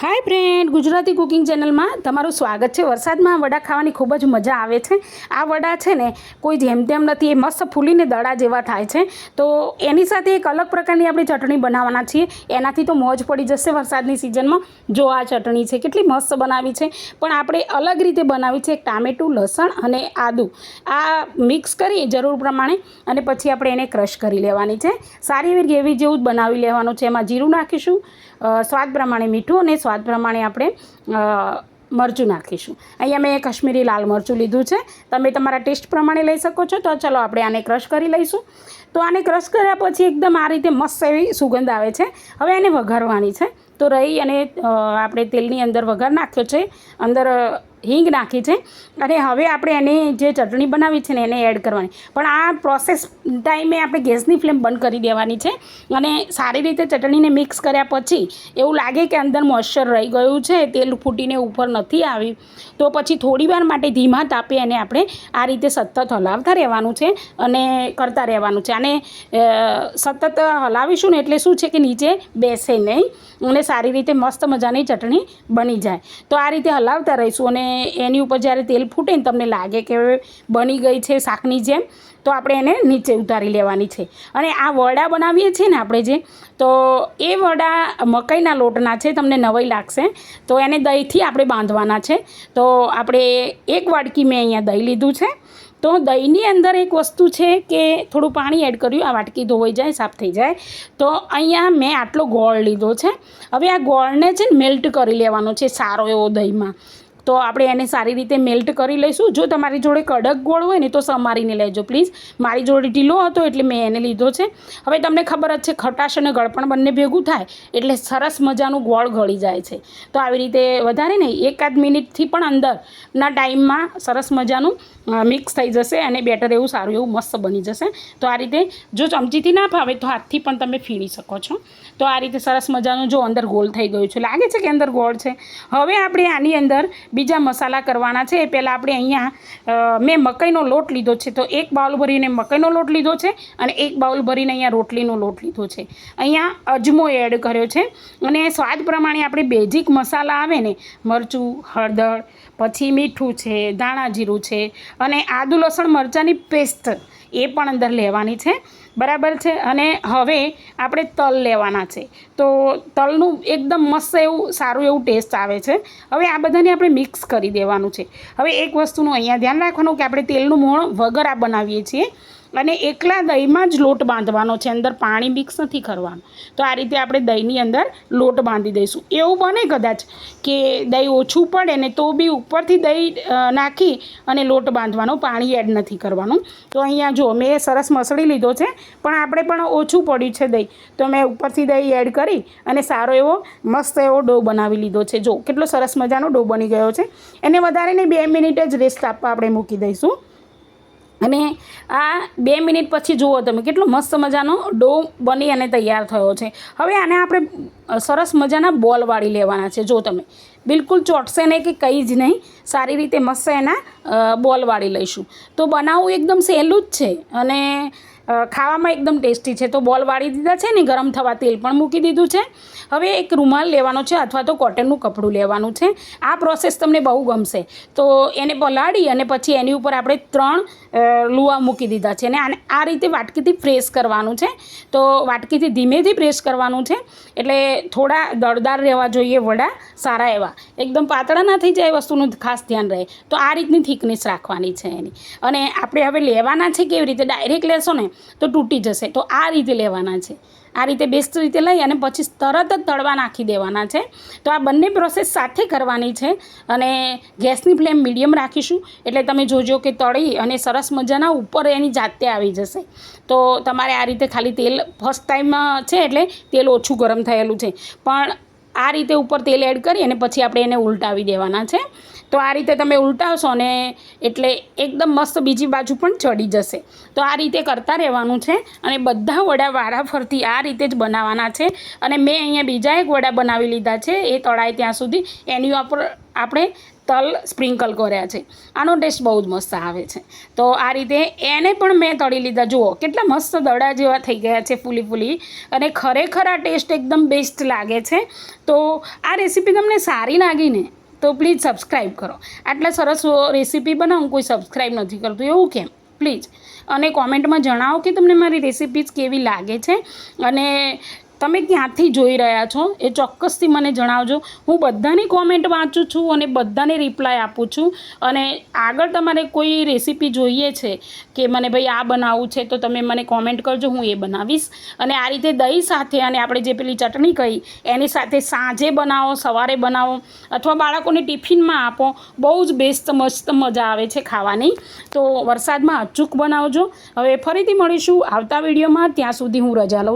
હાય friend, Gujarati cooking ચેનલમાં તમારું સ્વાગત છે। વરસાદમાં વડા ખાવાની ખૂબ જ મજા આવે છે। આ વડા છે ને કોઈ જેમ તેમ નથી, એ મસ્ત ફૂલીને દડા જેવા થાય છે। તો એની સાથે એક અલગ પ્રકારની આપણે ચટણી બનાવવાના છીએ, એનાથી તો મોજ પડી જશે વરસાદની સિઝનમાં। જો આ ચટણી છે કેટલી મસ્ત બનાવી છે, પણ આપણે અલગ રીતે બનાવી છે। ટામેટું, લસણ અને આદું આ મિક્સ કરી જરૂર પ્રમાણે અને પછી આપણે એને ક્રશ કરી લેવાની છે। સારી એવી ગ્રેવી જેવું જ બનાવી લેવાનું છે। એમાં જીરું નાખીશું, સ્વાદ પ્રમાણે મીઠું અને સ્વાદ પ્રમાણે આપણે મરચું નાખીશું। અહીંયા મેં કશ્મીરી લાલ મરચું લીધું છે, તમે તમારા ટેસ્ટ પ્રમાણે લઈ શકો છો। તો ચલો આપણે આને ક્રશ કરી લઈશું। તો આને ક્રશ કર્યા પછી એકદમ આ રીતે મસ્ત એવી સુગંધ આવે છે। હવે એને વઘારવાની છે। તો રહી અને આપણે તેલની અંદર વઘાર નાખ્યો છે, અંદર હિંગ નાખી છે અને હવે આપણે એની જે ચટણી બનાવી છે ને એને એડ કરવાની। પણ આ પ્રોસેસ ટાઈમે આપણે ગેસની ફ્લેમ બંધ કરી દેવાની છે અને સારી રીતે ચટણીને મિક્સ કર્યા પછી એવું લાગે કે અંદર મોઇશ્ચર રહી ગયું છે, તેલ ફૂટીને ઉપર નથી આવ્યું, તો પછી થોડીવાર માટે ધીમા તાપે એને આપણે આ રીતે સતત હલાવતા રહેવાનું છે અને કરતા રહેવાનું છે। આને સતત હલાવીશું ને એટલે શું છે કે નીચે બેસે નહીં અને સારી રીતે મસ્ત મજાની ચટણી બની જાય। તો આ રીતે હલાવતા રહીશું અને એની ઉપર જ્યારે તેલ ફૂટે ને તમને લાગે કે બની ગઈ છે શાકની જેમ, તો આપણે એને નીચે ઉતારી લેવાની છે। અને આ વડા બનાવીએ છીએ ને આપણે જે, તો એ વડા મકાઈના લોટના છે, તમને નવાઈ લાગશે। તો એને દહીંથી આપણે બાંધવાના છે। તો આપણે એક વાટકી મેં અહીંયા દહીં લીધું છે। તો દહીંની અંદર એક વસ્તુ છે કે થોડું પાણી એડ કર્યું, આ વાટકી ધોવાઈ જાય, સાફ થઈ જાય। તો અહીંયા મેં આટલો ગોળ લીધો છે। હવે આ ગોળને છે ને મેલ્ટ કરી લેવાનો છે સારો એવો દહીંમાં। તો આપણે એને સારી રીતે મેલ્ટ કરી લઈશું। જો તમારી જોડે કડક ગોળ હોય ને તો સમારીને લેજો પ્લીઝ, મારી જોડે ઢીલો હતો એટલે મેં એને લીધો છે। હવે તમને ખબર જ છે ખટાશ અને ગળપણ બંને ભેગું થાય એટલે સરસ મજાનું ગોળ ગળી જાય છે। તો આવી રીતે વધારે નહીં, એકાદ મિનિટથી પણ અંદરના ટાઈમમાં સરસ મજાનું મિક્સ થઈ જશે અને બેટર એવું સારું એવું મસ્ત બની જશે। તો આ રીતે જો ચમચીથી ના ફાવે તો હાથથી પણ તમે ફીણી શકો છો। તો આ રીતે સરસ મજાનું જો અંદર ગોળ થઈ ગયું છે, લાગે છે કે અંદર ગોળ છે। હવે આપણે આની અંદર બીજા મસાલા કરવાના છે। એ પહેલાં આપણે અહીંયા મેં મકાઈનો લોટ લીધો છે, તો એક બાઉલ ભરીને મકાઈનો લોટ લીધો છે અને એક બાઉલ ભરીને અહીંયા રોટલીનો લોટ લીધો છે। અહીંયા અજમો એડ કર્યો છે અને સ્વાદ પ્રમાણે આપણે બેઝિક મસાલા આવે ને, મરચું, હળદર, પછી મીઠું છે, ધાણા જીરું છે અને આદુ લસણ મરચાંની પેસ્ટ એ પણ અંદર લેવાની છે, બરાબર છે। અને હવે આપણે તલ લેવાના છે। તો તલનું એકદમ મસ્ત એવું સારું એવું ટેસ્ટ આવે છે। હવે આ બધાને આપણે મિક્સ કરી દેવાનું છે। હવે એક વસ્તુનું અહીંયા ધ્યાન રાખવાનું કે આપણે તેલનું મોણ વગર આ બનાવીએ છીએ અને એકલા દહીંમાં જ લોટ બાંધવાનો છે, અંદર પાણી મિક્સ નથી કરવાનું। તો આ રીતે આપણે દહીંની અંદર લોટ બાંધી દઈશું। એવું બને કદાચ કે દહીં ઓછું પડે ને તો બી ઉપરથી દહીં નાખી અને લોટ બાંધવાનો, પાણી એડ નથી કરવાનું। તો અહીંયા જો મેં સરસ મસળી લીધો છે, પણ આપણે પણ ઓછું પડ્યું છે દહીં, તો મેં ઉપરથી દહીં એડ કરી અને સારો એવો મસ્ત એવો ડો બનાવી લીધો છે। જો કેટલો સરસ મજાનો ડો બની ગયો છે। એને વધારે ને 2 મિનિટ જ રેસ્ટ આપવા આપણે મૂકી દઈશું અને આ 2 મિનિટ પછી જુઓ તમે કેટલો મસ્ત મજાનો ડો બની અને તૈયાર થયો છે। હવે આને આપણે સરસ મજાના બોલ વાળી લેવાના છે। જો તમે બિલકુલ ચોટશે નહીં કે કંઈ જ નહીં, સારી રીતે મસ્ત એના બોલ વાળી લઈશું। તો બનાવવું એકદમ સહેલું જ છે અને ખાવામાં એકદમ ટેસ્ટી છે। તો બોલ વાળી દીધા છે ને, ગરમ થવા તેલ પણ મૂકી દીધું છે। હવે એક રૂમાલ લેવાનો છે અથવા તો કોટનનું કપડું લેવાનું છે। આ પ્રોસેસ તમને બહુ ગમશે। તો એને પલાળી અને પછી એની ઉપર આપણે 3 લુવા મૂકી દીધા છે અને આને આ રીતે વાટકીથી પ્રેસ કરવાનું છે। તો વાટકીથી ધીમેથી પ્રેસ કરવાનું છે એટલે થોડા દળદાર રહેવા જોઈએ વડા, સારા એવા, એકદમ પાતળા ના થઈ જાય, વસ્તુનું ખાસ ધ્યાન રહે। તો આ રીતની થિકનેસ રાખવાની છે એની। અને આપણે હવે લેવાના છે કેવી રીતે, ડાયરેક્ટ લેશો ને તો તૂટી જશે, તો આ રીતે લેવાના છે। આ રીતે બેસ્ટ રીતે લઈ અને પછી તરત જ તળવા નાખી દેવાના છે। તો આ બંને પ્રોસેસ સાથે કરવાની છે અને ગેસની ફ્લેમ મીડિયમ રાખીશું એટલે તમે જોજો કે તળી અને સરસ મજાના ઉપર એની જાતે આવી જશે। તો તમારે આ રીતે ખાલી તેલ ફર્સ્ટ ટાઈમમાં છે એટલે તેલ ઓછું ગરમ થયેલું છે, પણ આ રીતે ઉપર તેલ એડ કરી અને પછી આપણે એને ઉલટાવી દેવાના છે। તો આ રીતે તમે ઉલટાવશો ને એટલે એકદમ મસ્ત બીજી બાજુ પણ ચડી જશે। તો આ રીતે કરતા રહેવાનું છે અને બધા વડા વારાફરતી આ રીતે જ બનાવવાના છે। અને મેં અહીંયા બીજા એક વડા બનાવી લીધા છે, એ તળાય ત્યાં સુધી એની ઉપર આપણે તલ સ્પ્રિંકલ કર્યા છે. આનો ટેસ્ટ બહુ જ મસ્ત આવે છે. તો આ રીતે એને પણ મેં તળી લીધા. જુઓ કેટલા મસ્ત દડા જેવા થઈ ગયા છે, ફૂલી ફૂલી, અને ખરેખર આ ટેસ્ટ એકદમ બેસ્ટ લાગે છે. તો આ રેસીપી તમને સારી લાગીને તો પ્લીઝ સબસ્ક્રાઈબ કરો. આટલા સરસ રેસીપી બનાવું, કોઈ સબસ્ક્રાઈબ નથી કરતું, એવું કેમ? પ્લીઝ. અને કોમેન્ટમાં જણાવો કે તમને મારી રેસીપીઝ કેવી લાગે છે અને તમે ક્યાંથી જોઈ રહ્યા છો એ ચોક્કસથી મને જણાવજો. હું બધાની કોમેન્ટ વાંચું છું અને બધાને રિપ્લાય આપું છું. અને આગળ તમારે કોઈ રેસીપી જોઈએ છે કે મને ભાઈ આ બનાવવું છે, તો તમે મને કોમેન્ટ કરજો, હું એ બનાવીશ. અને આ રીતે દહીં સાથે, અને આપણે જે પેલી ચટણી કહી એની સાથે સાંજે બનાવો, સવારે બનાવો, અથવા બાળકોને ટિફિનમાં આપો. બહુ જ બેસ્ટ મસ્ત મજા આવે છે ખાવાની. તો વરસાદમાં અચૂક બનાવજો. હવે ફરીથી મળીશું આવતા વિડીયોમાં. ત્યાં સુધી હું રજા લઉં.